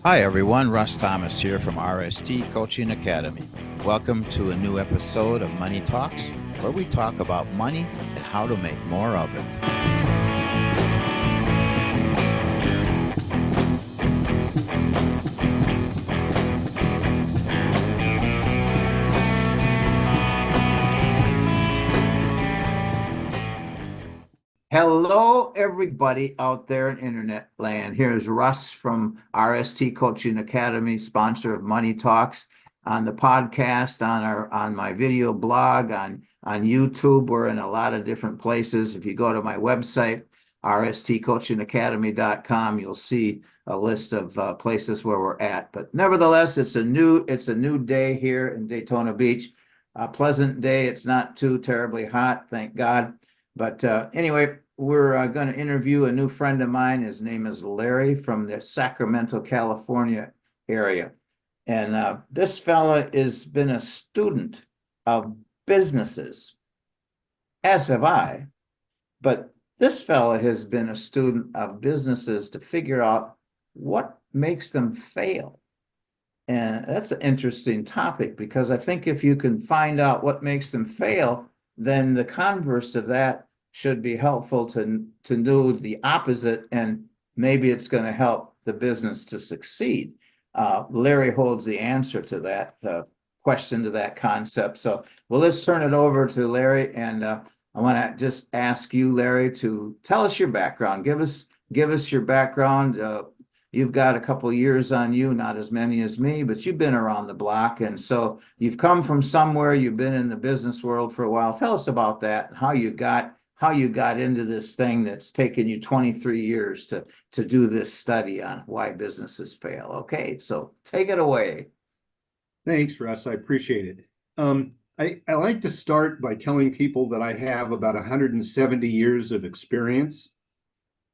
Hi everyone, Russ Thomas here from RST Coaching Academy. Welcome to a new episode of Money Talks, where we talk about money and how to make more of it. Hello, everybody out there in internet land. Here's Russ from RST Coaching Academy, sponsor of Money Talks, on the podcast, on my video blog, on YouTube. We're in a lot of different places. If you go to my website, rstcoachingacademy.com, you'll see a list of places where we're at. But nevertheless, it's a new day here in Daytona Beach. A pleasant day. It's not too terribly hot, thank God. But anyway, we're going to interview a new friend of mine. His name is Larry from the Sacramento, California area. And this fella has been a student of businesses, as have I. But this fella has been a student of businesses to figure out what makes them fail. And that's an interesting topic, because I think if you can find out what makes them fail, then the converse of that should be helpful to know the opposite, and maybe it's going to help the business to succeed. Larry holds the answer to that question, to that concept. So, well, let's turn it over to Larry, and I want to just ask you, Larry, to tell us your background. Give us your background. You've got a couple of years on you, not as many as me, but you've been around the block. And so you've come from somewhere, you've been in the business world for a while. Tell us about that, how you got into this thing that's taken you 23 years to do this study on why businesses fail. Okay, so take it away. Thanks, Russ. I appreciate it. I like to start by telling people that I have about 170 years of experience.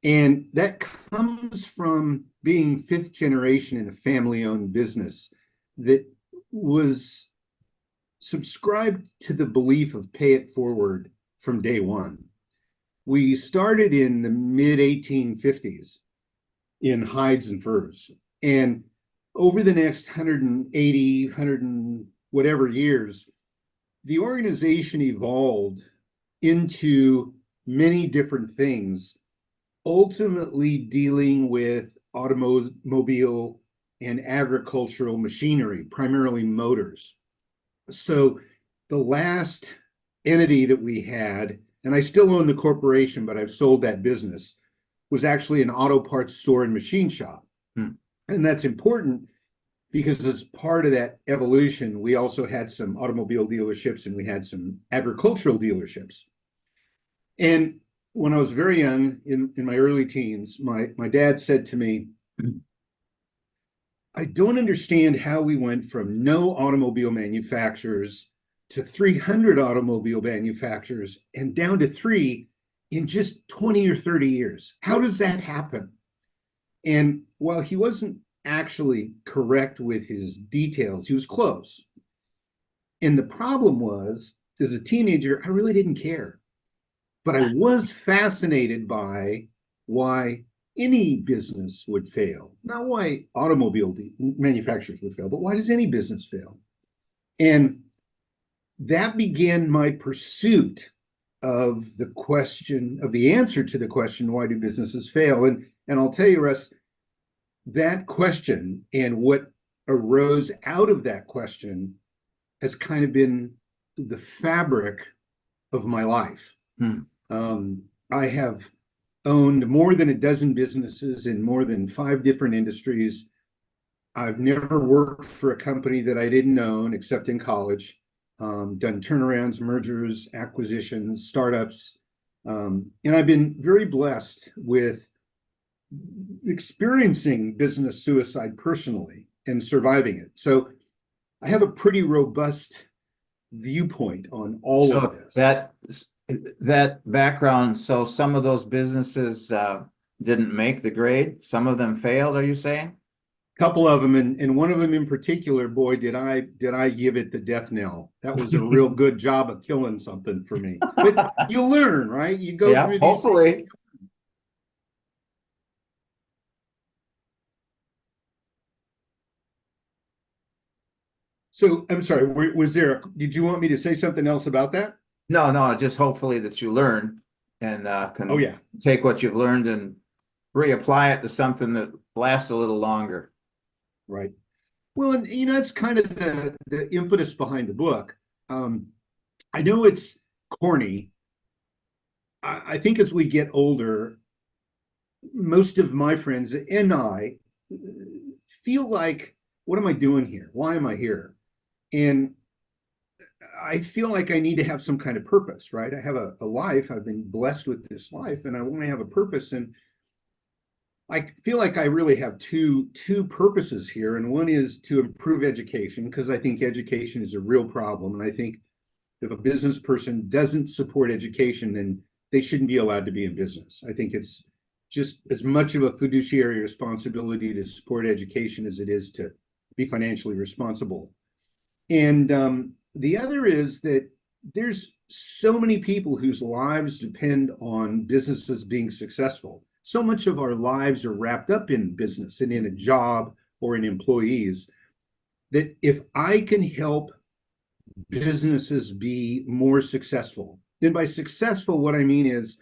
And that comes from being fifth generation in a family-owned business that was subscribed to the belief of pay it forward from day one. We started in the mid-1850s in hides and furs. And over the next 180, 100 and whatever years, the organization evolved into many different things, ultimately dealing with automobile and agricultural machinery, primarily motors. So the last entity that we had, and I still own the corporation, but I've sold that business, was actually an auto parts store and machine shop. And that's important because as part of that evolution, we also had some automobile dealerships and we had some agricultural dealerships. And when I was very young, in my early teens, my dad said to me, I don't understand how we went from no automobile manufacturers to 300 automobile manufacturers and down to 3 in just 20 or 30 years. How does that happen? And while he wasn't actually correct with his details, he was close. And the problem was, as a teenager, I really didn't care. But I was fascinated by why any business would fail. Not why automobile manufacturers would fail, but why does any business fail? And that began my pursuit of the question, of the answer to the question, why do businesses fail? And I'll tell you, Russ, that question and what arose out of that question has kind of been the fabric of my life. I have owned more than a dozen businesses in more than 5 different industries. I've never worked for a company that I didn't own except in college. Done turnarounds, mergers, acquisitions, startups. And I've been very blessed with experiencing business suicide personally and surviving it. So I have a pretty robust viewpoint on all of this. That background, so some of those businesses didn't make the grade, some of them failed, are you saying? A couple of them, and one of them in particular, boy, did I give it the death knell. That was a real good job of killing something for me. But you learn, right? You go through these hopefully things. So I'm sorry, was there, did you want me to say something else about that? No, no, just hopefully that you learn and Oh, can yeah, take what you've learned and reapply it to something that lasts a little longer. right. Well, and that's kind of the impetus behind the book. Um, I know it's corny. I think as we get older, most of my friends and I feel like, what am I doing here? Why am I here? And I feel like I need to have some kind of purpose, right? I have a life. I've been blessed with this life, and I want to have a purpose. And I feel like I really have two purposes here. And one is to improve education, because I think education is a real problem. And I think if a business person doesn't support education, then they shouldn't be allowed to be in business. I think it's just as much of a fiduciary responsibility to support education as it is to be financially responsible. And the other is that there's so many people whose lives depend on businesses being successful. So much of our lives are wrapped up in business and in a job or in employees, that if I can help businesses be more successful, then by successful, what I mean is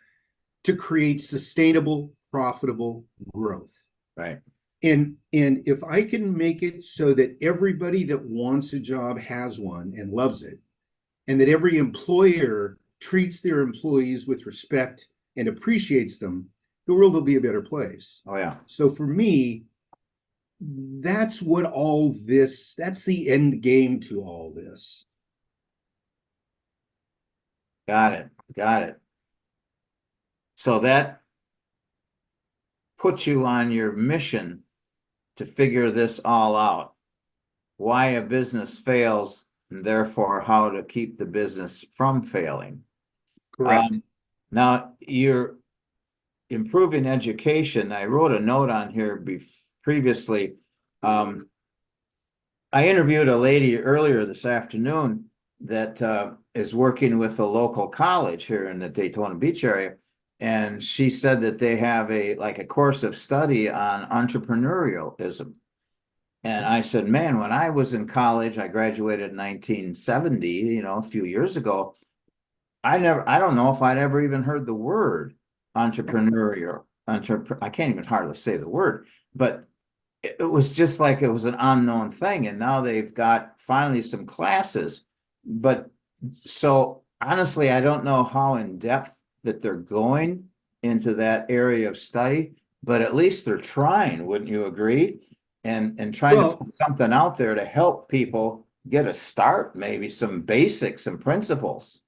to create sustainable, profitable growth. Right. And if I can make it so that everybody that wants a job has one and loves it, and that every employer treats their employees with respect and appreciates them, the world will be a better place. Oh, yeah. So for me, that's what all this, that's the end game to all this. Got it. Got it. So that puts you on your mission to figure this all out. Why a business fails, and therefore how to keep the business from failing. Correct. Now, you're improving education. I wrote a note on here previously. I interviewed a lady earlier this afternoon that is working with a local college here in the Daytona Beach area. And she said that they have a course of study on entrepreneurialism. And I said, man, when I was in college, I graduated in 1970, a few years ago. I don't know if I'd ever even heard the word entrepreneurial. I can't even hardly say the word, but it was just like it was an unknown thing. And now they've got finally some classes. But so honestly, I don't know how in depth that they're going into that area of study, but at least they're trying, wouldn't you agree? And trying to put something out there to help people get a start, maybe some basics and principles.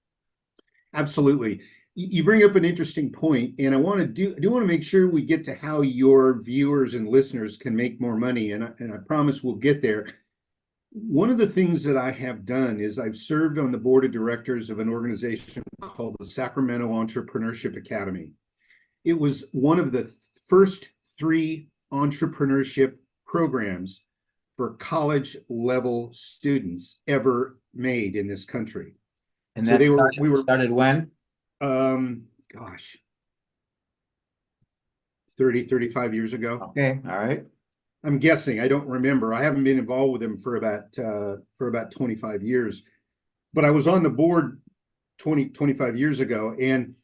Absolutely. You bring up an interesting point, and I want to do want to make sure we get to how your viewers and listeners can make more money, and I promise we'll get there. One of the things that I have done is I've served on the board of directors of an organization called the Sacramento Entrepreneurship Academy. It was one of the first 3 entrepreneurship programs for college level students ever made in this country. And So that we were started when? Gosh, 30, 35 years ago. Okay, all right. I'm guessing. I don't remember. I haven't been involved with them for about 25 years. But I was on the board 25 years ago, and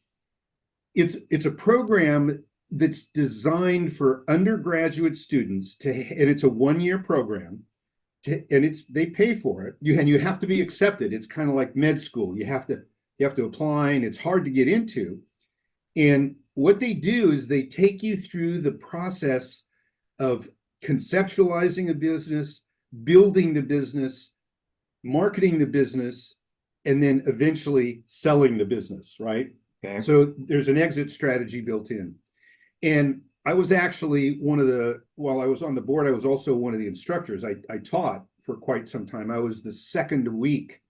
it's a program that's designed for undergraduate students and it's a 1-year program and they pay for it. You have to be accepted. It's kind of like med school. You have to apply, and it's hard to get into. And what they do is they take you through the process of conceptualizing a business, building the business, marketing the business, and then eventually selling the business, right? Okay. So there's an exit strategy built in. And I was actually while I was on the board, I was also one of the instructors. I taught for quite some time. I was the second week.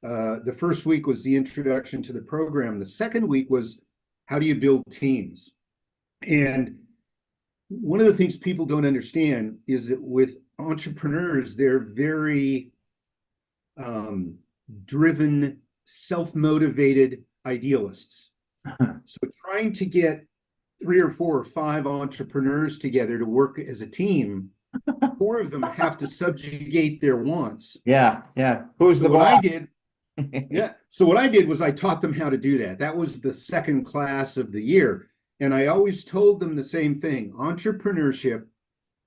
The first week was the introduction to the program. The second week was how do you build teams? And one of the things people don't understand is that with entrepreneurs, they're very driven, self-motivated idealists. So trying to get 3 or 4 or 5 entrepreneurs together to work as a team four of them have to subjugate their wants. Yeah, yeah. Who's So the what I boss? did, yeah. So what I did was I taught them how to do that. That was the second class of the year. And I always told them the same thing. Entrepreneurship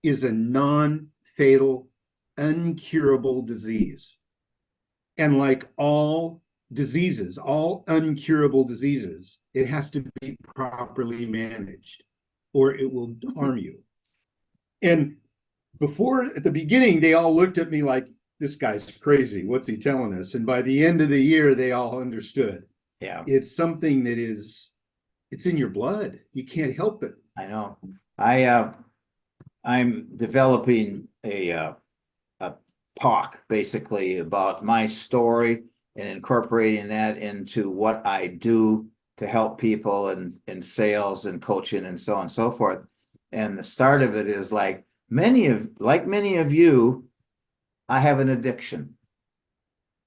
is a non-fatal, uncurable disease. And like all diseases, all uncurable diseases, it has to be properly managed or it will harm you. And before, at the beginning, they all looked at me like, this guy's crazy. What's he telling us? And by the end of the year, they all understood. Yeah, It's something that it's in your blood. You can't help it. I know. I'm developing a talk basically about my story and incorporating that into what I do to help people in sales and coaching and so on and so forth. And the start of it is like many of you, I have an addiction.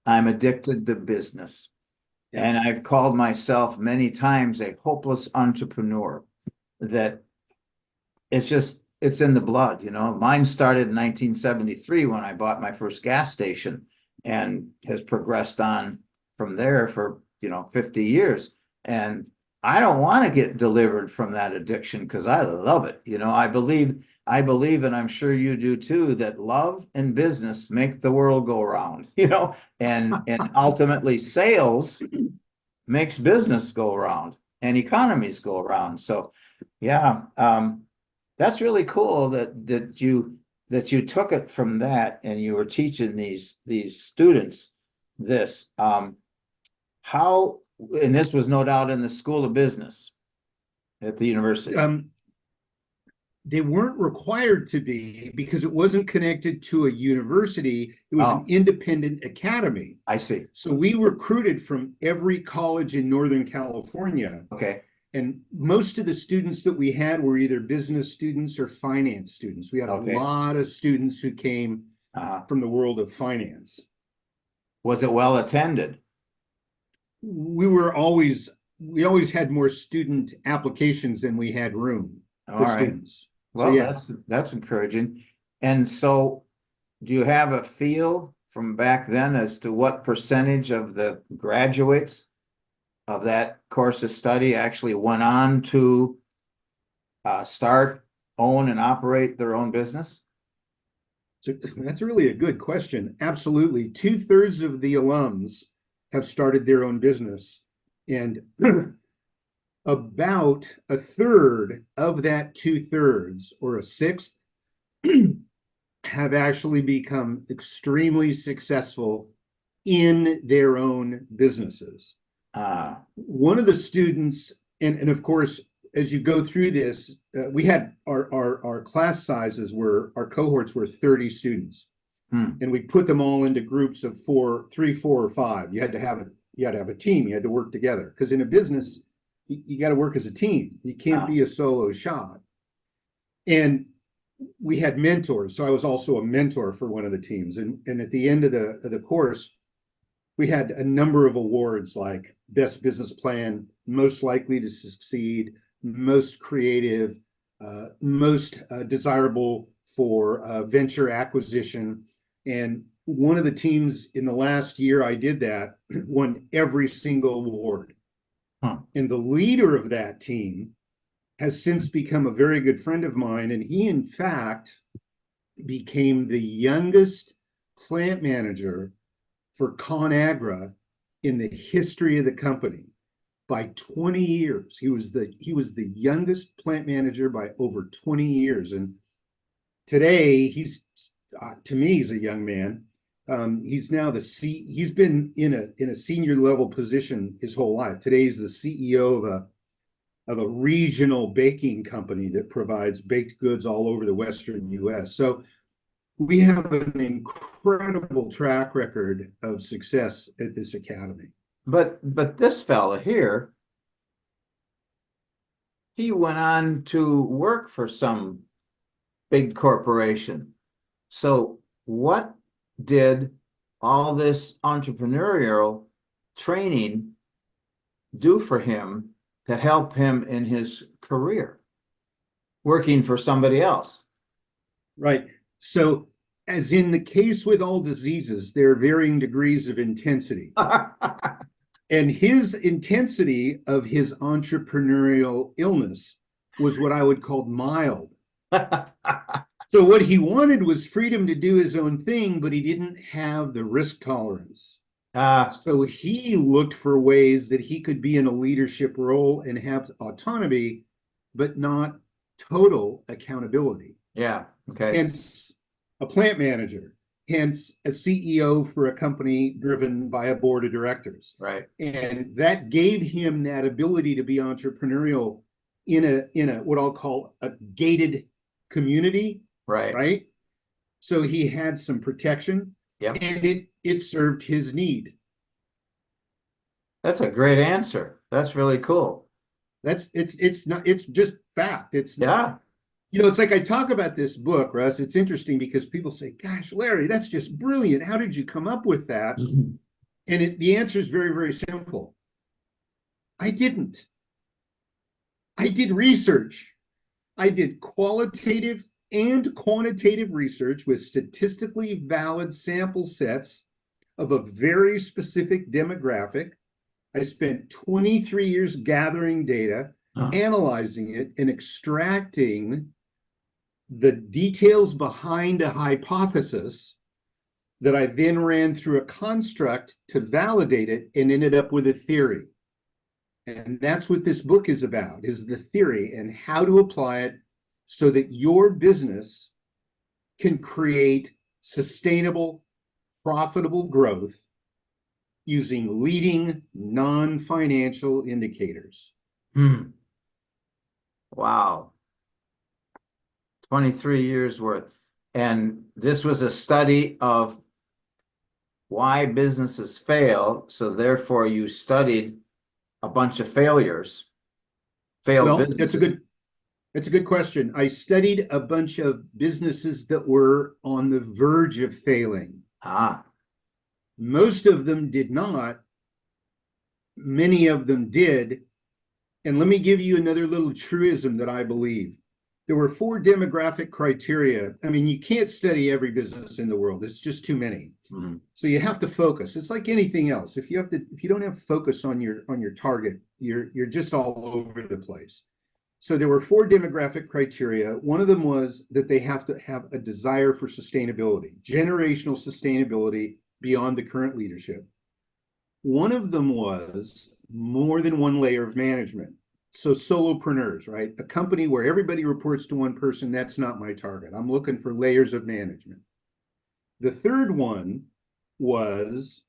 I'm addicted to business. Yeah. And I've called myself many times a hopeless entrepreneur, that it's in the blood, you know. Mine started in 1973 when I bought my first gas station and has progressed on from there for, 50 years. And I don't want to get delivered from that addiction because I love it. I believe, and I'm sure you do too, that love and business make the world go round, and ultimately sales makes business go around and economies go around. So yeah, that's really cool that you took it from that and you were teaching these students this. How, and this was no doubt in the School of Business at the university. They weren't required to be because it wasn't connected to a university. It was an Oh. independent academy. I see. So we recruited from every college in Northern California. Okay. And most of the students that we had were either business students or finance students. We had a Okay. lot of students who came from the world of finance. Was it well attended? We always had more student applications than we had room All for right. students. Well, So yeah, that's encouraging. And so, do you have a feel from back then as to what percentage of the graduates of that course of study actually went on to start, own, and operate their own business? so that's really a good question. Absolutely. 2/3 of the alums have started their own business. And about a third of that 2/3, or a sixth, have actually become extremely successful in their own businesses. One of the students, and of course, as you go through this, we had our class sizes our cohorts were 30 students. And we put them all into groups of 3, 4, or 5. You had to have a team. You had to work together, because in a business, you got to work as a team. You can't be a solo shot. And we had mentors. So I was also a mentor for one of the teams. And at the end of the course, we had a number of awards like best business plan, most likely to succeed, most creative, most desirable for venture acquisition. And one of the teams in the last year I did that won every single award. And the leader of that team has since become a very good friend of mine. And he, in fact, became the youngest plant manager for ConAgra in the history of the company by 20 years. He was the youngest plant manager by over 20 years. And today he's to me, he's a young man. He's now he's been in a senior level position his whole life. Today he's the CEO of a regional baking company that provides baked goods all over the Western US. So we have an incredible track record of success at this academy. But this fella here, he went on to work for some big corporation. So what did all this entrepreneurial training do for him to help him in his career, working for somebody else? Right. So, as in the case with all diseases, there are varying degrees of intensity. And his intensity of his entrepreneurial illness was what I would call mild. So what he wanted was freedom to do his own thing, but he didn't have the risk tolerance. So he looked for ways that he could be in a leadership role and have autonomy, but not total accountability. Yeah. Okay. Hence a plant manager, hence a CEO for a company driven by a board of directors. Right. And that gave him that ability to be entrepreneurial in a what I'll call a gated community. Right. Right. So he had some protection. Yep. And it served his need. That's a great answer. That's really cool. It's just fact. Yeah. It's like I talk about this book, Russ. It's interesting because people say, gosh, Larry, that's just brilliant. How did you come up with that? And the answer is very, very simple. I didn't. I did research. I did qualitative and quantitative research with statistically valid sample sets of a very specific demographic. I spent 23 years gathering data, analyzing it, and extracting the details behind a hypothesis that I then ran through a construct to validate it and ended up with a theory. And that's what this book is about, is the theory and how to apply it so that your business can create sustainable, profitable growth using leading non-financial indicators. Wow. 23 years worth. And this was a study of why businesses fail. So therefore you studied a bunch of failures, failed businesses. That's a good question. I studied a bunch of businesses that were on the verge of failing. Most of them did not. Many of them did. And let me give you another little truism that I believe. There were 4 demographic criteria. I mean, you can't study every business in the world. It's just too many. So you have to focus. It's like anything else. If you don't have focus on your target, you're just all over the place. So there were 4 demographic criteria. One of them was that they have to have a desire for sustainability, generational sustainability beyond the current leadership. One of them was more than one layer of management. So solopreneurs, right? A company where everybody reports to one person, that's not my target. I'm looking for layers of management. The third one was,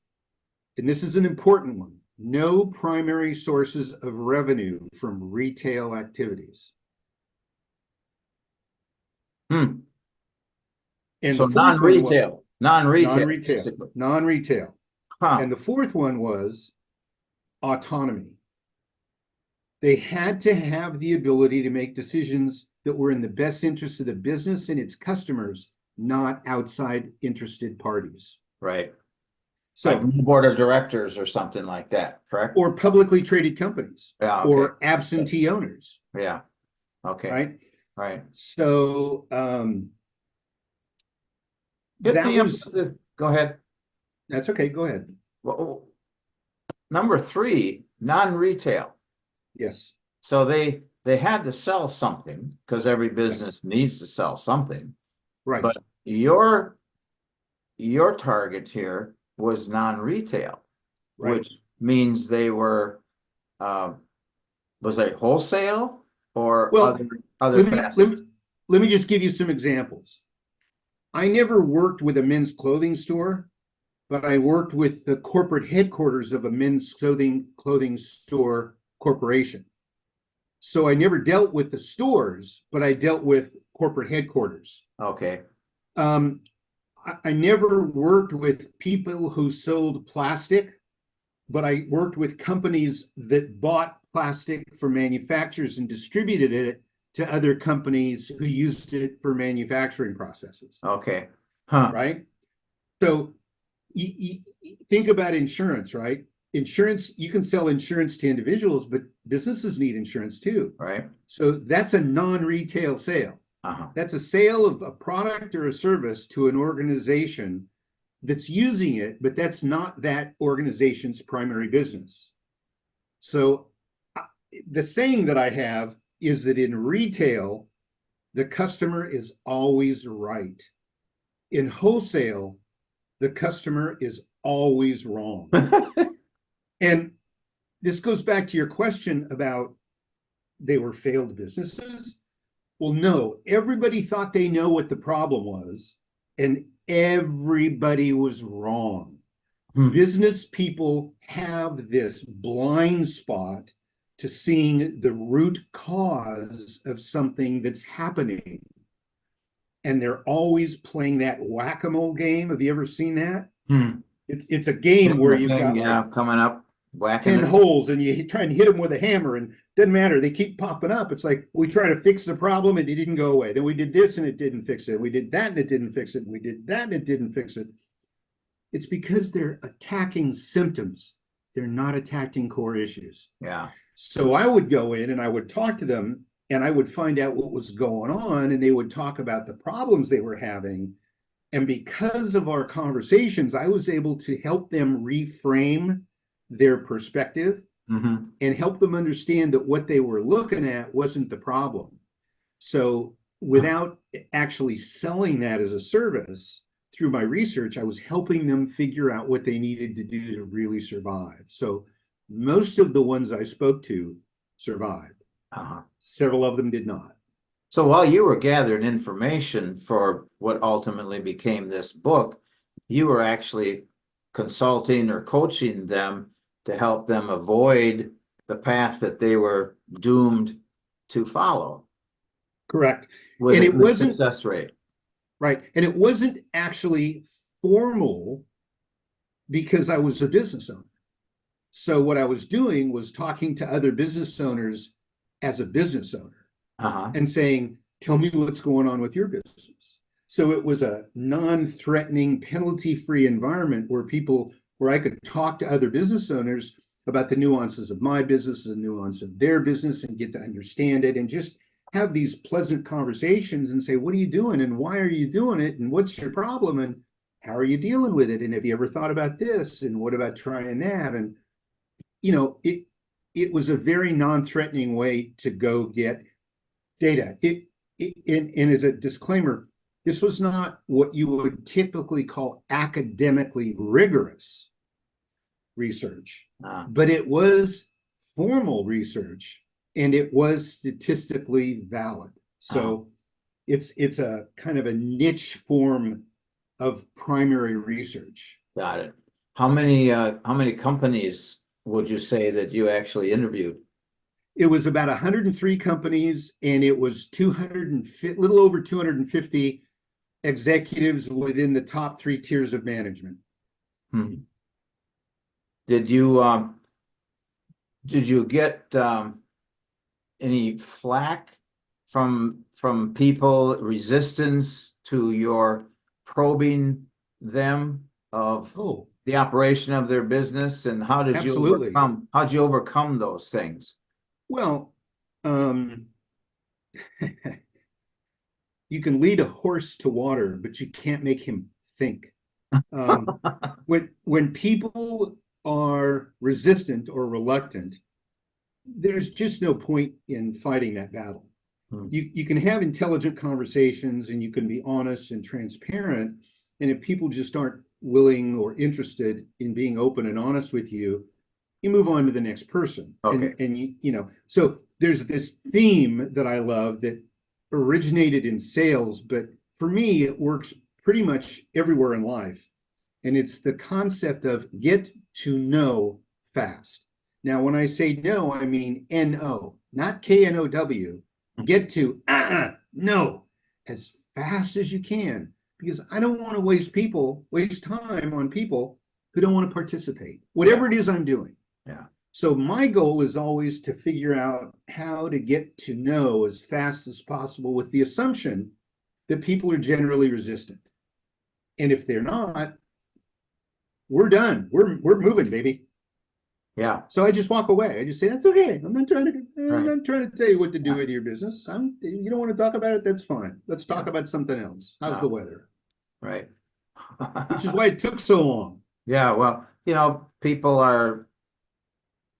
and this is an important one, no primary sources of revenue from retail activities. And so non-retail. Non-retail. And the fourth one was autonomy. They had to have the ability to make decisions that were in the best interest of the business and its customers, not outside interested parties. Right. So like board of directors or something like that, correct? Or publicly traded companies. Yeah, okay. Or absentee owners. Yeah. Okay. Right. So go ahead. That's okay. Go ahead. Well, number 3, non-retail. Yes. So they had to sell something because every business needs to sell something. Right. But your target here was non-retail, which means they were was they wholesale or other facets? Let me just give you some examples. I never worked with a men's clothing store, but I worked with the corporate headquarters of a men's clothing store corporation. So I never dealt with the stores, but I dealt with corporate headquarters. Okay. I never worked with people who sold plastic, but I worked with companies that bought plastic from manufacturers and distributed it to other companies who used it for manufacturing processes. Okay. Right? So you think about insurance, right? Insurance, you can sell insurance to individuals, but businesses need insurance too. Right. So that's a non-retail sale. That's a sale of a product or a service to an organization that's using it, but that's not that organization's primary business. So the saying that I have is that in retail, the customer is always right. In wholesale, the customer is always wrong. And this goes back to your question about they were failed businesses. Well, no, everybody thought they know what the problem was, and everybody was wrong. Business people have this blind spot to seeing the root cause of something that's happening. And they're always playing that whack-a-mole game. Have you ever seen that? It's a game where you've got like coming up, whacking 10 it. holes and you try and hit them with a hammer and doesn't matter. They keep popping up. It's like we try to fix the problem and it didn't go away. Then we did this and it didn't fix it. We did that and it didn't fix it. We did that and it didn't fix it. It's because they're attacking symptoms. They're not attacking core issues. Yeah. So I would go in and I would talk to them and I would find out what was going on, and they would talk about the problems they were having. And because of our conversations, I was able to help them reframe their perspective and help them understand that what they were looking at wasn't the problem. So without actually selling that as a service, through my research, I was helping them figure out what they needed to do to really survive. So most of the ones I spoke to survived. Several of them did not. So while you were gathering information for what ultimately became this book, you were actually consulting or coaching them to help them avoid the path that they were doomed to follow. Correct. With and a it good wasn't success rate. right. And it wasn't actually formal because I was a business owner. So what I was doing was talking to other business owners as a business owner and saying, tell me what's going on with your business. So it was a non-threatening, penalty-free environment where I could talk to other business owners about the nuances of my business, the nuance of their business, and get to understand it and just have these pleasant conversations and say, what are you doing and why are you doing it and what's your problem and how are you dealing with it and have you ever thought about this and what about trying that? And it was a very non-threatening way to go get data. And as a disclaimer, this was not what you would typically call academically rigorous research, but it was formal research and it was statistically valid. So it's a kind of a niche form of primary research. Got it. How many companies would you say that you actually interviewed? It was about 103 companies, and it was little over 250 executives within the top 3 tiers of management. Did you get any flack from people, resistance to your probing them of the operation of their business, and how did Absolutely. how'd you overcome those things? Well, you can lead a horse to water, but you can't make him think. When people are resistant or reluctant, there's just no point in fighting that battle. You can have intelligent conversations and you can be honest and transparent. And if people just aren't willing or interested in being open and honest with you, you move on to the next person. Okay. And so there's this theme that I love that originated in sales, but for me, it works pretty much everywhere in life. And it's the concept of get to know fast. Now, when I say know, I mean N-O, not K-N-O-W. Get to know as fast as you can, because I don't want to waste time on people who don't want to participate, whatever it is I'm doing. Yeah. So my goal is always to figure out how to get to know as fast as possible with the assumption that people are generally resistant. And if they're not, we're done. We're moving, baby. Yeah. So I just walk away. I just say, that's okay. I'm not Right. trying to tell you what to do Yeah. with your business. You don't want to talk about it, that's fine. Let's talk Yeah. about something else. How's the No. weather? Right. Which is why it took so long. Yeah. Well, people are,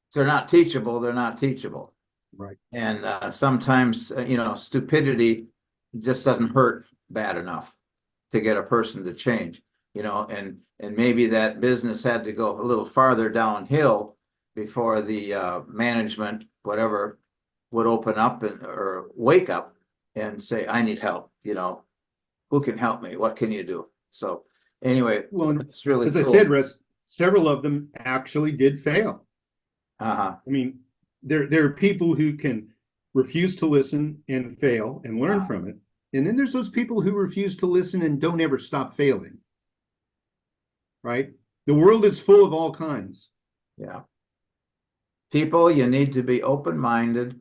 if they're not teachable, they're not teachable. Right. And sometimes, stupidity just doesn't hurt bad enough to get a person to change, and maybe that business had to go a little farther downhill before the management, whatever, would open up or wake up and say, I need help, who can help me? What can you do? So anyway, Well, it's really as I said, cool. Russ, several of them actually did fail. Uh-huh. I mean, there are people who can refuse to listen and fail and learn from it. And then there's those people who refuse to listen and don't ever stop failing. Right? The world is full of all kinds. Yeah. People, you need to be open-minded,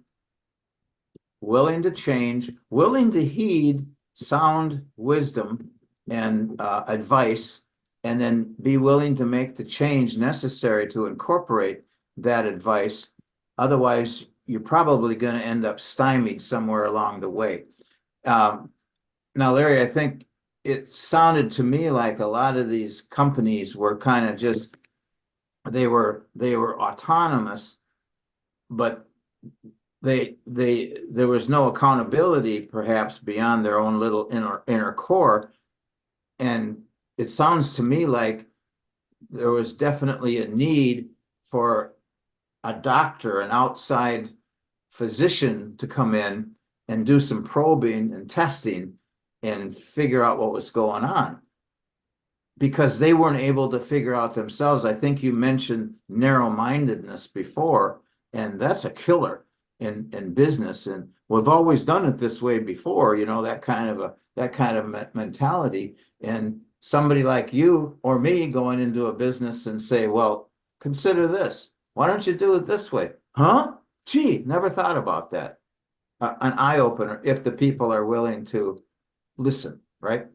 willing to change, willing to heed sound wisdom and advice, and then be willing to make the change necessary to incorporate that advice. Otherwise, you're probably going to end up stymied somewhere along the way. Now, Larry, I think it sounded to me like a lot of these companies were kind of just, they were autonomous, but there was no accountability perhaps beyond their own little inner core. And it sounds to me like there was definitely a need for a doctor, an outside physician, to come in and do some probing and testing and figure out what was going on, because they weren't able to figure out themselves. I think you mentioned narrow-mindedness before, and that's a killer in business. And we've always done it this way before, that kind of mentality. And somebody like you or me going into a business and say, well, consider this. Why don't you do it this way? Huh? Gee, never thought about that. An eye opener if the people are willing to listen, right?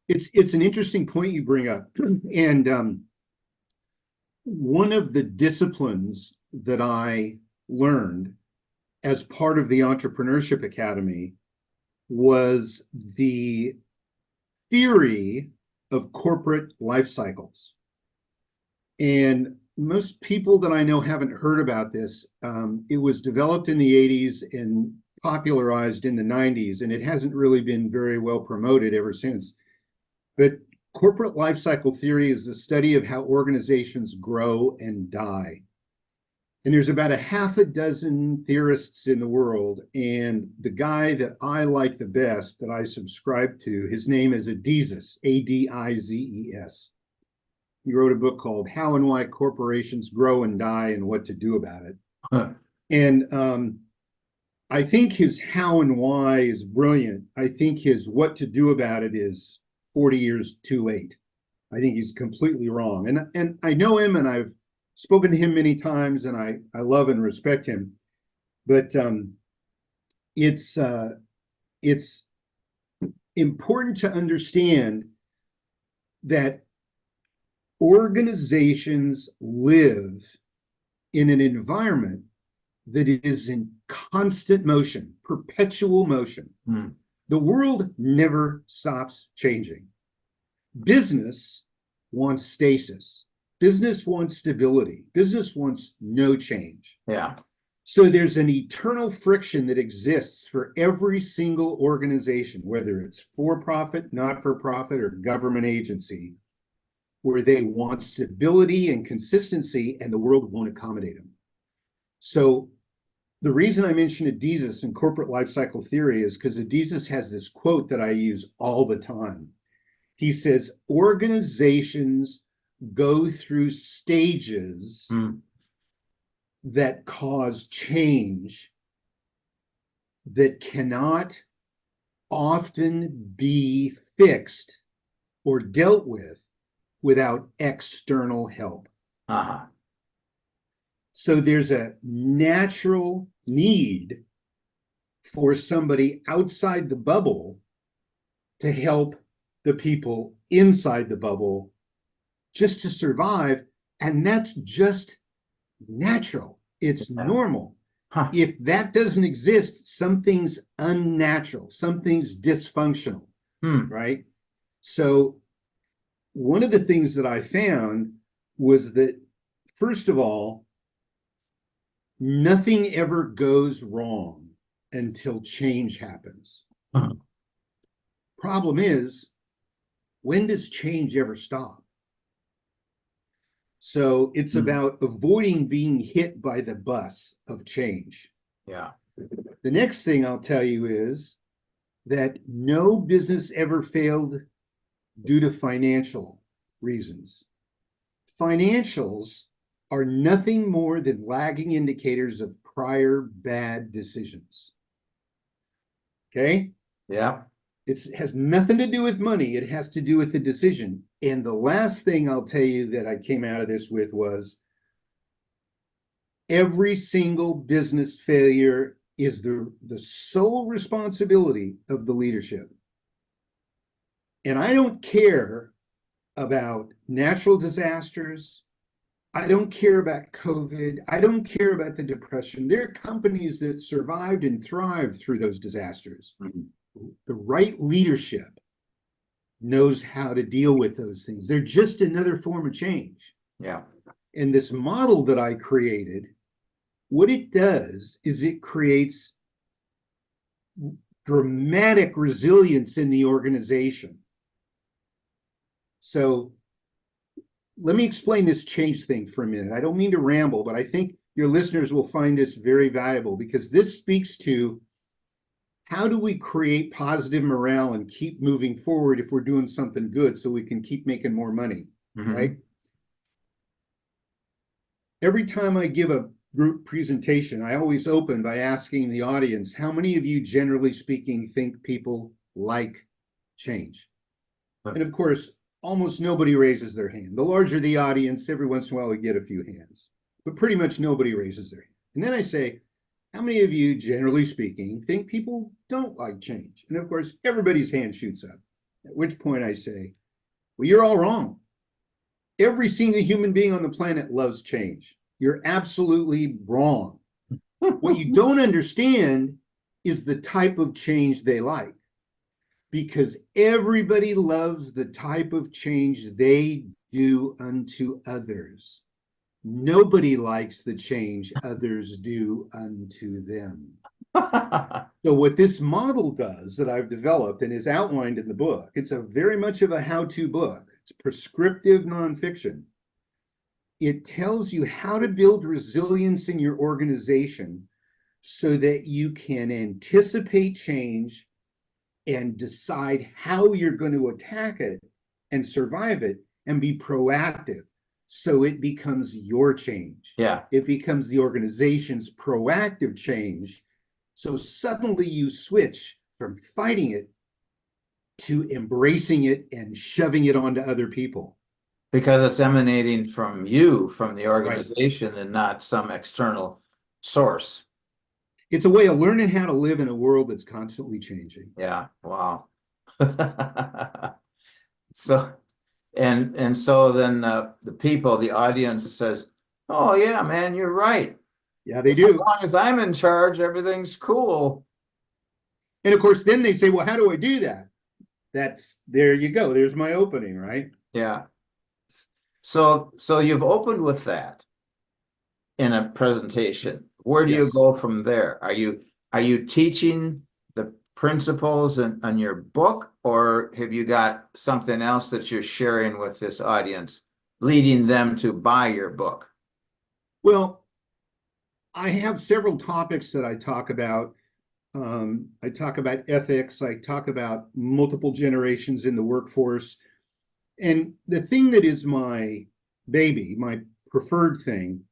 It's an interesting point you bring up. And one of the disciplines that I learned as part of the Entrepreneurship Academy was the theory of corporate life cycles. And most people that I know haven't heard about this. It was developed in the 80s and popularized in the 90s, and it hasn't really been very well promoted ever since. But corporate life cycle theory is the study of how organizations grow and die. And there's about a half a dozen theorists in the world. And the guy that I like the best, that I subscribe to, his name is Adizes, Adizes. He wrote a book called How and Why Corporations Grow and Die and What to Do About It. And I think his how and why is brilliant. I think his what to do about it is 40 years too late. I think he's completely wrong. And I know him, and I've spoken to him many times, and I love and respect him. But it's important to understand that organizations live in an environment that is in constant motion, perpetual motion. The world never stops changing. Business wants stasis. Business wants stability. Business wants no change. Yeah. So there's an eternal friction that exists for every single organization, whether it's for-profit, not-for-profit, or government agency, where they want stability and consistency, and the world won't accommodate them. So the reason I mentioned Adizes in corporate life cycle theory is because Adizes has this quote that I use all the time. He says, organizations go through stages that cause change that cannot often be fixed or dealt with without external help. Uh-huh. So there's a natural need for somebody outside the bubble to help the people inside the bubble just to survive, And that's just natural. It's Yeah. normal. Huh. If that doesn't exist, something's unnatural, something's dysfunctional, Hmm. right? So one of the things that I found was that, first of all, nothing ever goes wrong until change happens. Huh. Problem is, when does change ever stop? So it's Hmm. about avoiding being hit by the bus of change. Yeah. The next thing I'll tell you is that no business ever failed due to financial reasons. Financials are nothing more than lagging indicators of prior bad decisions. Okay? Yeah. It has nothing to do with money. It has to do with the decision. And the last thing I'll tell you that I came out of this with was every single business failure is the sole responsibility of the leadership. And I don't care about natural disasters. I don't care about COVID. I don't care about the depression. There are companies that survived and thrived through those disasters. Mm-hmm. The right leadership knows how to deal with those things. They're just another form of change. Yeah. And this model that I created, what it does is it creates dramatic resilience in the organization. So let me explain this change thing for a minute. I don't mean to ramble, but I think your listeners will find this very valuable because this speaks to how do we create positive morale and keep moving forward if we're doing something good so we can keep making more money, Mm-hmm. right? Every time I give a group presentation, I always open by asking the audience, how many of you, generally speaking, think people like change? And of course, almost nobody raises their hand. The larger the audience, every once in a while we get a few hands, but pretty much nobody raises their hand. And then I say, how many of you, generally speaking, think people don't like change? And of course, everybody's hand shoots up, at which point I say, well, you're all wrong. Every single human being on the planet loves change. You're absolutely wrong. What you don't understand is the type of change they like, because everybody loves the type of change they do unto others. Nobody likes the change others do unto them. So what this model does that I've developed and is outlined in the book, it's a very much of a how-to book. It's prescriptive nonfiction. It tells you how to build resilience in your organization so that you can anticipate change and decide how you're going to attack it and survive it and be proactive. So it becomes your change. Yeah. It becomes the organization's proactive change. So suddenly you switch from fighting it to embracing it and shoving it onto other people. Because it's emanating from you, from the Right. organization, and not some external source. It's a way of learning how to live in a world that's constantly changing. Yeah. Wow. So, and so then the people, the audience says, "Oh yeah, man, you're right. Yeah, they As do. long as I'm in charge, everything's cool." And of course, then they say, well, how do I do that? That's there you go. There's my opening, right? Yeah. So you've opened with that in a presentation. Where do you Yes. go from there? Are you teaching the principles in your book, or have you got something else that you're sharing with this audience, leading them to buy your book? Well, I have several topics that I talk about. I talk about ethics. I talk about multiple generations in the workforce. And the thing that is my baby, my preferred thing,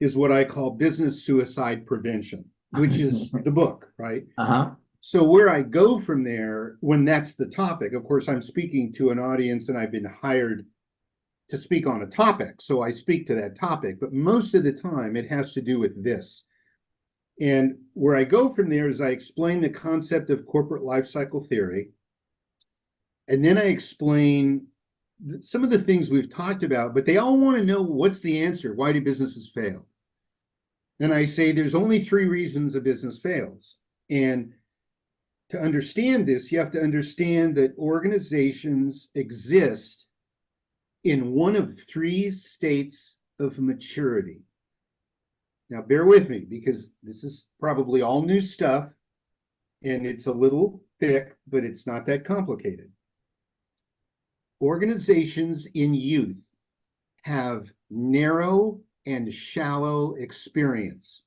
is what I call business suicide prevention, which is the book, right? Uh-huh. So where I go from there, when that's the topic, of course, I'm speaking to an audience and I've been hired to speak on a topic. So I speak to that topic, but most of the time it has to do with this. And where I go from there is I explain the concept of corporate life cycle theory. And then I explain some of the things we've talked about, but they all want to know what's the answer. Why do businesses fail? And I say there's only 3 reasons a business fails. And to understand this, you have to understand that organizations exist in one of 3 states of maturity. Now, bear with me, because this is probably all new stuff, and it's a little thick, but it's not that complicated. Organizations in youth have narrow and shallow experience.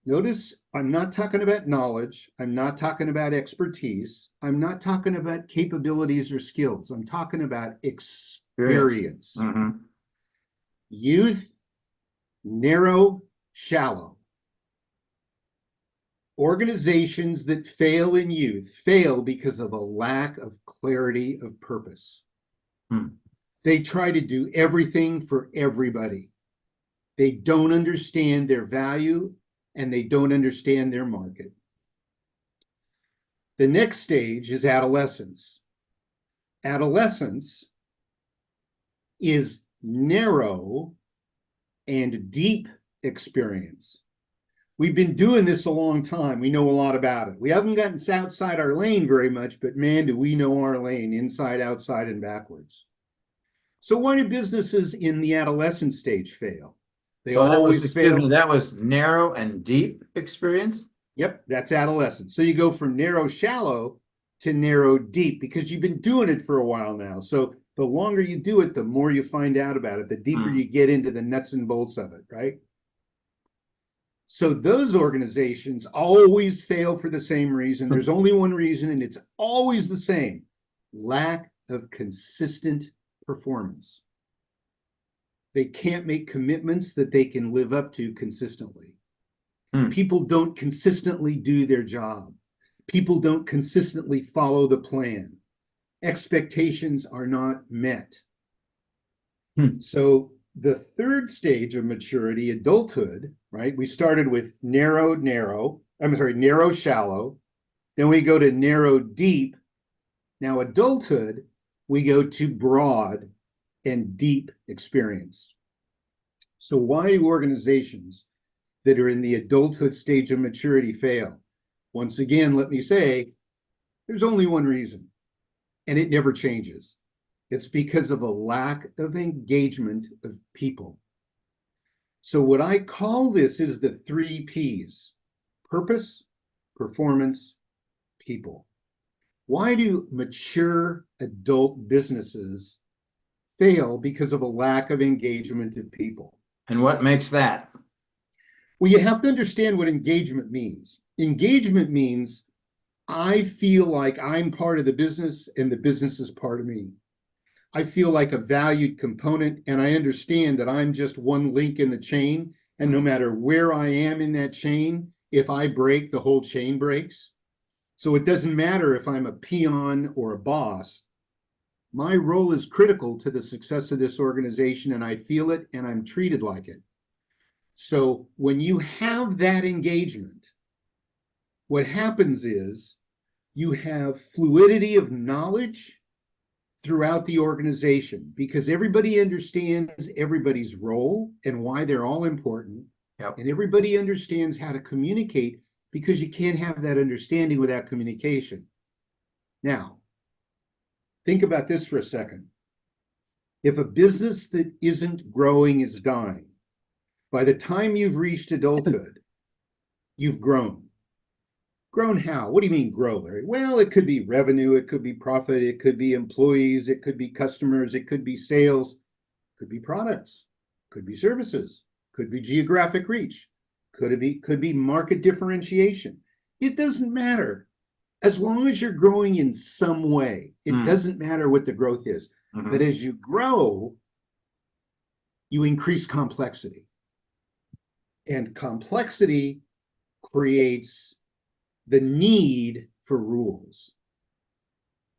Notice I'm not talking about knowledge. I'm not talking about expertise. I'm not talking about capabilities or skills. I'm talking about experience. Youth, narrow, shallow. Organizations that fail in youth fail because of a lack of clarity of purpose. They try to do everything for everybody. They don't understand their value, and they don't understand their market. The next stage is adolescence. Adolescence is narrow and deep experience. We've been doing this a long time. We know a lot about it. We haven't gotten outside our lane very much, but man, do we know our lane inside, outside, and backwards. So why do businesses in the adolescent stage fail? They always fail. That was narrow and deep experience? Yep, that's adolescence. So you go from narrow, shallow to narrow, deep, because you've been doing it for a while now. So the longer you do it, the more you find out about it, the deeper you get into the nuts and bolts of it, right? So those organizations always fail for the same reason. There's only one reason, and it's always the same: lack of consistent performance. They can't make commitments that they can live up to consistently. People don't consistently do their job. People don't consistently follow the plan. Expectations are not met. So the third stage of maturity, adulthood, right? We started with narrow, shallow. Then we go to narrow, deep. Now adulthood, we go to broad and deep experience. So why do organizations that are in the adulthood stage of maturity fail? Once again, let me say, there's only one reason, and it never changes. It's because of a lack of engagement of people. So what I call this is the 3 Ps: purpose, performance, people. Why do mature adult businesses fail? Because of a lack of engagement of people. And what makes that? Well, you have to understand what engagement means. Engagement means I feel like I'm part of the business and the business is part of me. I feel like a valued component, and I understand that I'm just one link in the chain, and no matter where I am in that chain, if I break, the whole chain breaks. So it doesn't matter if I'm a peon or a boss. My role is critical to the success of this organization, and I feel it, and I'm treated like it. So when you have that engagement, what happens is you have fluidity of knowledge throughout the organization, because everybody understands everybody's role and why they're all important. Yep. And everybody understands how to communicate, because you can't have that understanding without communication. Now, think about this for a second. If a business that isn't growing is dying, by the time you've reached adulthood, you've grown. Grown how? What do you mean grow, Larry? Well, it could be revenue, it could be profit, it could be employees, it could be customers, it could be sales, it could be products, could be services, could be geographic reach, could be market differentiation. It doesn't matter. As long as you're growing in some way, it doesn't matter what the growth is. But as you grow, you increase complexity. And complexity creates the need for rules,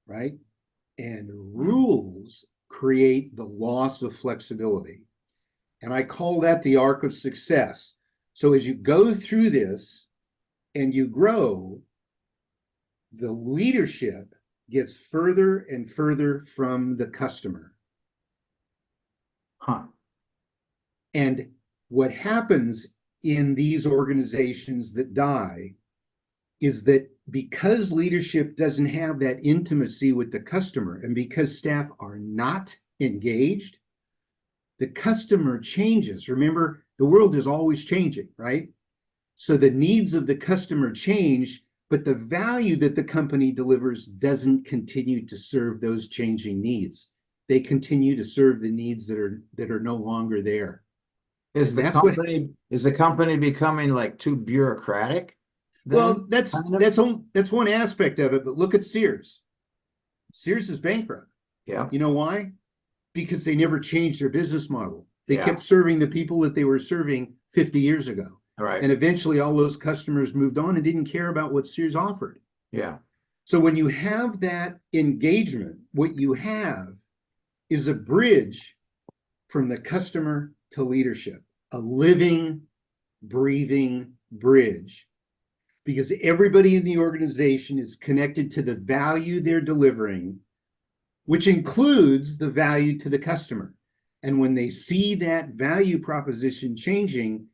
right? And rules create the loss of flexibility. And I call that the arc of success. So as you go through this and you grow, the leadership gets further and further from the customer. Huh. And what happens in these organizations that die is that because leadership doesn't have that intimacy with the customer, and because staff are not engaged, the customer changes. Remember, the world is always changing, right? So the needs of the customer change, but the value that the company delivers doesn't continue to serve those changing needs. They continue to serve the needs that are no longer there. Is the company becoming like too bureaucratic? Well, Then that's one aspect of it, but look at Sears. Sears is bankrupt. yeah, You know why? Because they never changed their business model. They Yeah. kept serving the people that they were serving 50 years ago. right. And eventually all those customers moved on and didn't care about what Sears offered. Yeah. So when you have that engagement, what you have is a bridge from the customer to leadership, a living, breathing bridge, because everybody in the organization is connected to the value they're delivering, which includes the value to the customer. And when they see that value proposition changing,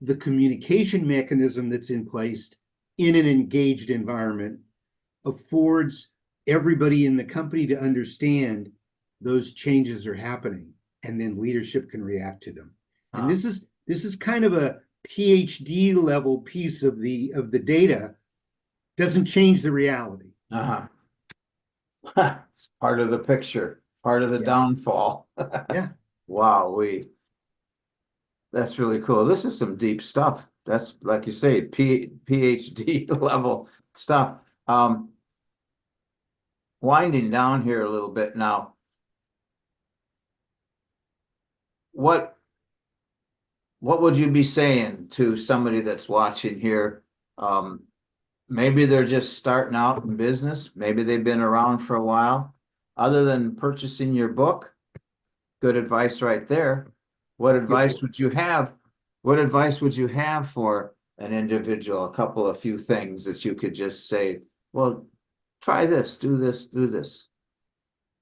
the communication mechanism that's in place in an engaged environment affords everybody in the company to understand those changes are happening, and then leadership can react to them. And this is kind of a PhD level piece of the data. Doesn't change the reality. Uh-huh. It's part of the picture, part of the downfall. Yeah. Wow, that's really cool. This is some deep stuff. That's like you say, PhD level stuff. Winding down here a little bit now. What would you be saying to somebody that's watching here? Maybe they're just starting out in business. Maybe they've been around for a while. Other than purchasing your book, good advice right there. What advice would you have? What advice would you have for an individual? A few things that you could just say, well, try this, do this, do this.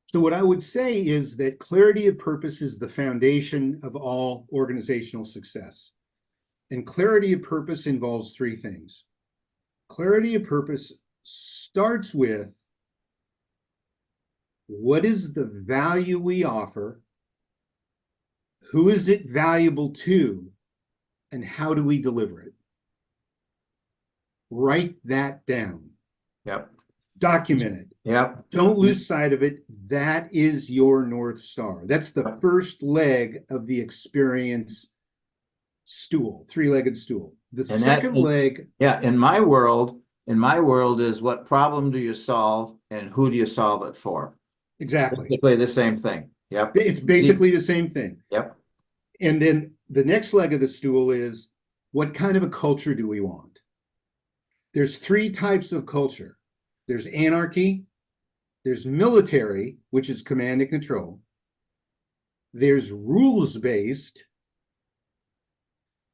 So what I would say is that clarity of purpose is the foundation of all organizational success. And clarity of purpose involves three things. Clarity of purpose starts with what is the value we offer, who is it valuable to, and how do we deliver it? Write that down. Yep. Document it. Yep. Don't lose sight of it. That is your North Star. That's the first leg of the experience stool, three-legged stool. The second leg. Yeah, in my world is what problem do you solve and who do you solve it for? Exactly. Basically the same thing. Yep. It's basically the same thing. Yep. And then the next leg of the stool is what kind of a culture do we want? There's three types of culture. There's anarchy, there's military, which is command and control. There's rules-based,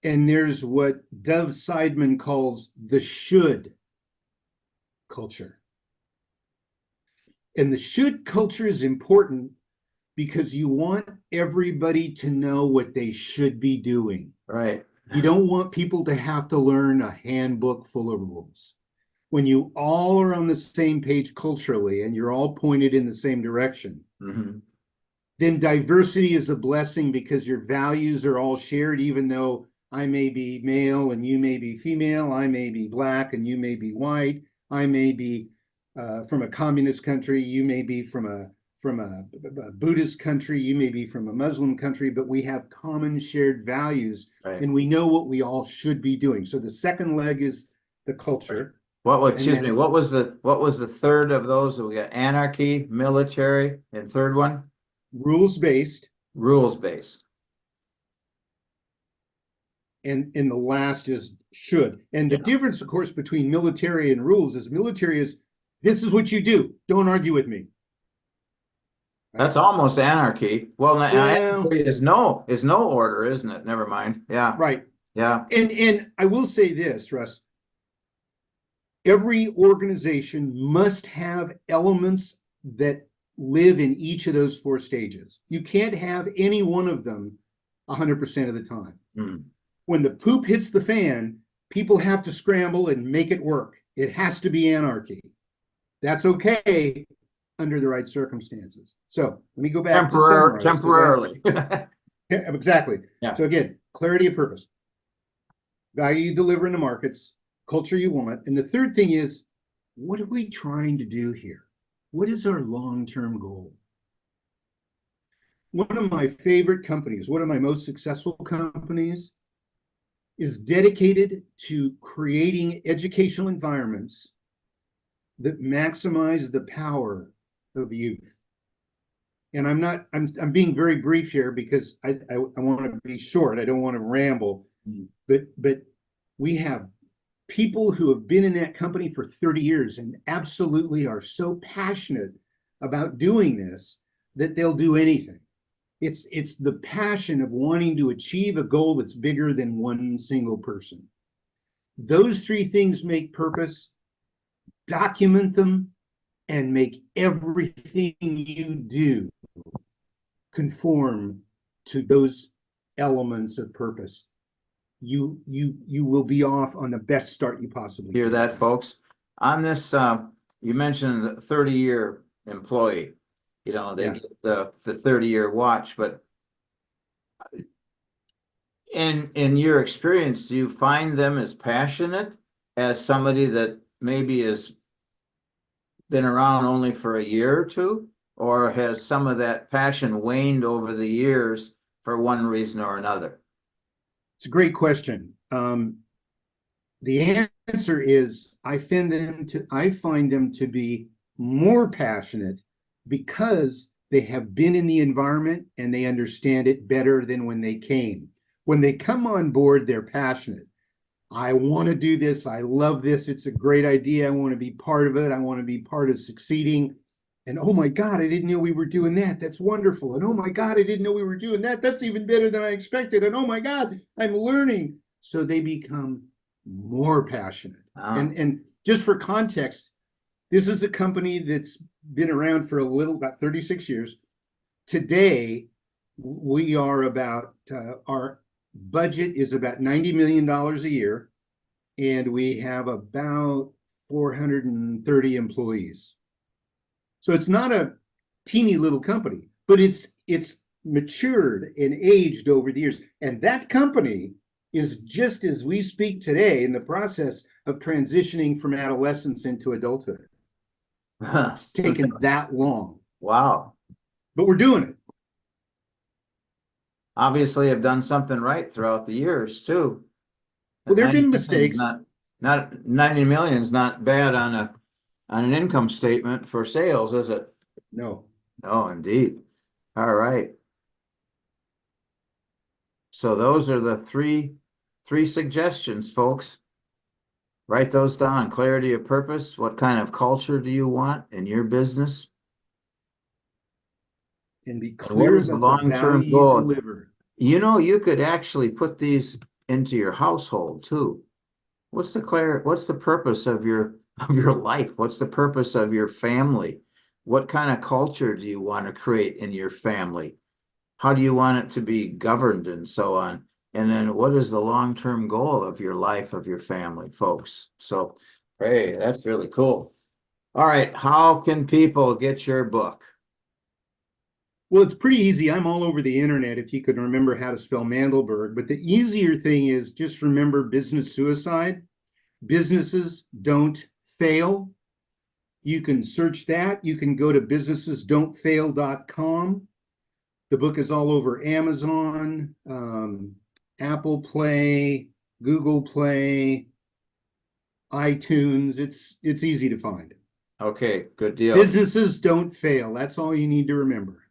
and there's what Dov Seidman calls the should culture. And the should culture is important because you want everybody to know what they should be doing. Right. You don't want people to have to learn a handbook full of rules. When you all are on the same page culturally and you're all pointed in the same direction, then diversity is a blessing because your values are all shared, even though I may be male and you may be female, I may be black and you may be white, I may be from a communist country, you may be from a Buddhist country, you may be from a Muslim country, but we have common shared values, right, and we know what we all should be doing. So the second leg is the culture. What was the third of those? We got anarchy, military, and third one? Rules-based. Rules-based. And the last is should. And the difference, of course, between military and rules is military is this is what you do. Don't argue with me. Right? That's almost anarchy. Well, anarchy is no order, isn't it? Never mind. Yeah. Right. Yeah. And I will say this, Russ. every organization must have elements that live in each of those 4 stages. You can't have any one of them 100% of the time. When the poop hits the fan, people have to scramble and make it work. It has to be anarchy. That's okay under the right circumstances. So let me go back to summarize. Temporarily. Exactly. Yeah. So again, clarity of purpose, value you deliver in the markets, culture you want. And the third thing is, what are we trying to do here? What is our long-term goal? One of my favorite companies, one of my most successful companies, is dedicated to creating educational environments that maximize the power of youth. And I'm being very brief here because I want to be short. I don't want to ramble. But we have people who have been in that company for 30 years and absolutely are so passionate about doing this that they'll do anything. It's the passion of wanting to achieve a goal that's bigger than one single person. Those 3 things make purpose. Document them and make everything you do conform to those elements of purpose. You will be off on the best start you possibly Hear can. that, folks? On this, you mentioned the 30-year employee. You know, they get the 30-year watch, but in your experience, do you find them as passionate as somebody that maybe has been around only for a year or 2, or has some of that passion waned over the years for one reason or another? It's a great question. The answer is I find them to be more passionate because they have been in the environment and they understand it better than when they came. When they come on board, they're passionate. I want to do this. I love this. It's a great idea. I want to be part of it. I want to be part of succeeding. And oh my God, I didn't know we were doing that. That's wonderful. And oh my God, I didn't know we were doing that. That's even better than I expected. And oh my God, I'm learning. So they become more passionate. And just for context, this is a company that's been around for about 36 years. Today, we are about, our budget is about $90 million a year, and we have about 430 employees. So it's not a teeny little company, but it's matured and aged over the years. And that company is, just as we speak today, in the process of transitioning from adolescence into adulthood. It's taken that long. Wow. But we're doing it. Obviously have done something right throughout the years too. Well, there have been mistakes. Not 90 million is not bad on an income statement for sales, is it? No. Oh, indeed. All right. So those are the three suggestions, folks. Write those down. Clarity of purpose. What kind of culture do you want in your business? And be And clear what is the about the long-term value goal? you deliver. You know, you could actually put these into your household too. What's the purpose of your life? What's the purpose of your family? What kind of culture do you want to create in your family? How do you want it to be governed and so on? And then what is the long-term goal of your life, of your family, folks? So, hey, that's really cool. All right, how can people get your book? Well, it's pretty easy. I'm all over the internet if you could remember how to spell Mandelberg. But the easier thing is just remember business suicide. Businesses don't fail. You can search that. You can go to businessesdon'tfail.com. The book is all over Amazon, Apple Play, Google Play, iTunes. It's easy to find. Okay, good deal. Businesses don't fail. That's all you need to remember.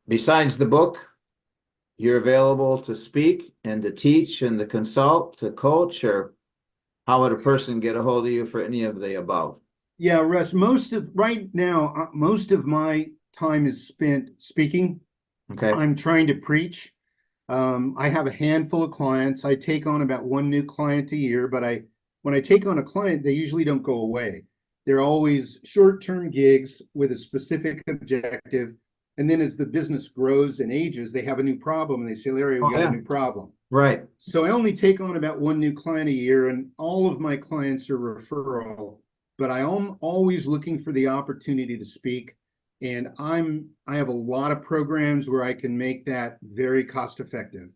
Besides the book, you're available to speak and to teach and to consult, to coach, or how would a person get a hold of you for any of the above? Yeah, Russ, right now, most of my time is spent speaking. Okay. I'm trying to preach. I have a handful of clients. I take on about one new client a year, but when I take on a client, they usually don't go away. They're always short-term gigs with a specific objective. And then as the business grows and ages, they have a new problem and they say, Larry, we got a new problem. Right. So I only take on about one new client a year, and all of my clients are referral, but I am always looking for the opportunity to speak. And I have a lot of programs where I can make that very cost effective.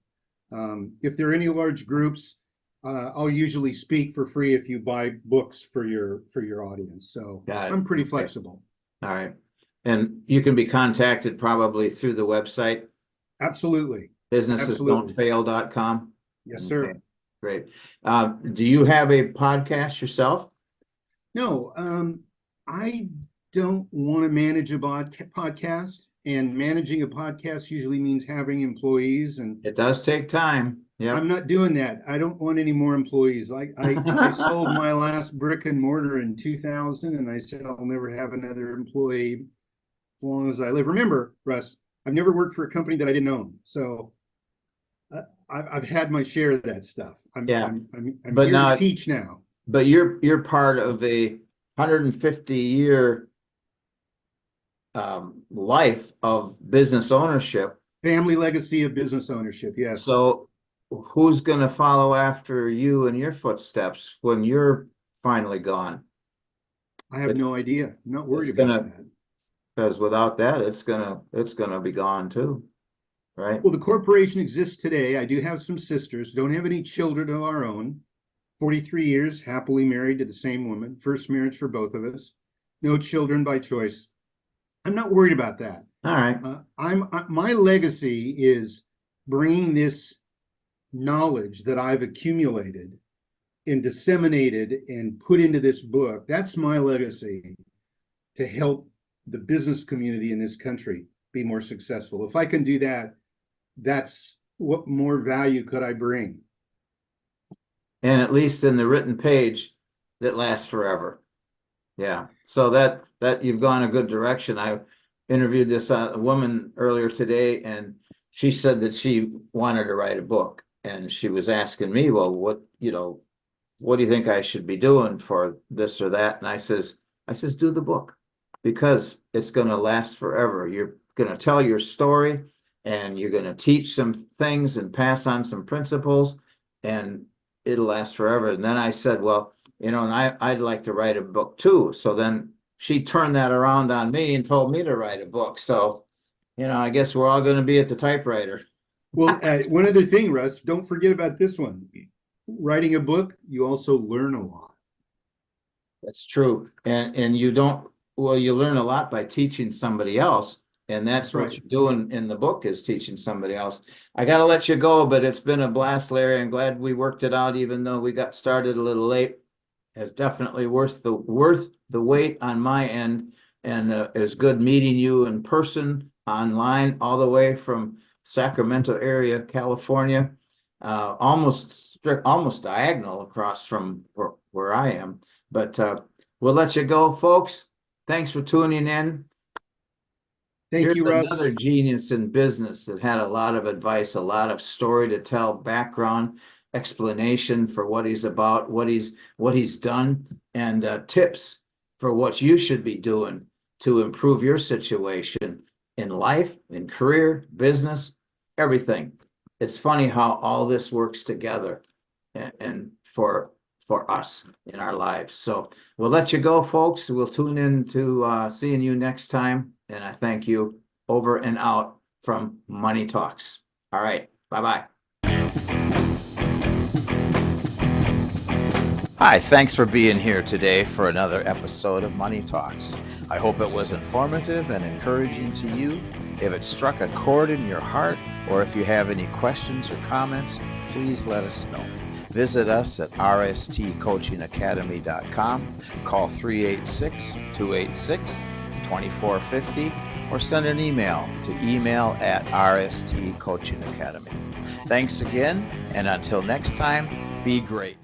If there are any large groups, I'll usually speak for free if you buy books for your audience. So I'm pretty flexible. All right. And you can be contacted probably through the website. Absolutely. Businessesdon'tfail.com. Yes, sir. Okay, great. Do you have a podcast yourself? No, I don't want to manage a podcast, and managing a podcast usually means having employees, and it does take time. Yeah, I'm not doing that. I don't want any more employees. I sold my last brick and mortar in 2000, and I said I'll never have another employee as long as I live. Remember, Russ, I've never worked for a company that I didn't own, so I've had my share of that stuff. I'm here to teach now. But you're part of a 150-year life of business ownership. Family legacy of business ownership, yes. So who's going to follow after you in your footsteps when you're finally gone? I have no idea. I'm not worried about that. Because without that, it's gonna be gone too, right? Well, the corporation exists today. I do have some sisters, don't have any children of our own. 43 years, happily married to the same woman. First marriage for both of us. No children by choice. I'm not worried about that. All right. My legacy is bringing this knowledge that I've accumulated and disseminated and put into this book. That's my legacy, to help the business community in this country be more successful. If I can do that, that's what more value could I bring? And at least in the written page that lasts forever. Yeah. So that you've gone a good direction. I interviewed this woman earlier today, and she said that she wanted to write a book, and she was asking me, well, what do you think I should be doing for this or that? And I says, do the book, because it's going to last forever. You're going to tell your story, and you're going to teach some things and pass on some principles, and it'll last forever. And then I said, well, and I'd like to write a book too. So then she turned that around on me and told me to write a book. So, I guess we're all going to be at the typewriter. Well, one other thing, Russ, don't forget about this one. Writing a book, you also learn a lot. That's true. And you learn a lot by teaching somebody else. And that's what you're doing in the book, is teaching somebody else. I got to let you go, but it's been a blast, Larry. I'm glad we worked it out, even though we got started a little late. It's definitely worth the wait on my end. And it was good meeting you in person, online, all the way from Sacramento area, California, almost diagonal across from where I am. But we'll let you go, folks. Thanks for tuning in. Thank you, Russ. Another genius in business that had a lot of advice, a lot of story to tell, background, explanation for what he's about, what he's done, and tips for what you should be doing to improve your situation in life, in career, business, everything. It's funny how all this works together and for us in our lives. So we'll let you go, folks. We'll tune in to seeing you next time. And I thank you. Over and out from Money Talks. All right. Bye-bye. Hi, thanks for being here today for another episode of Money Talks. I hope it was informative and encouraging to you. If it struck a chord in your heart, or if you have any questions or comments, please let us know. Visit us at rstcoachingacademy.com, call 386-286-2450, or send an email to email@rstcoachingacademy. Thanks again, and until next time, be great.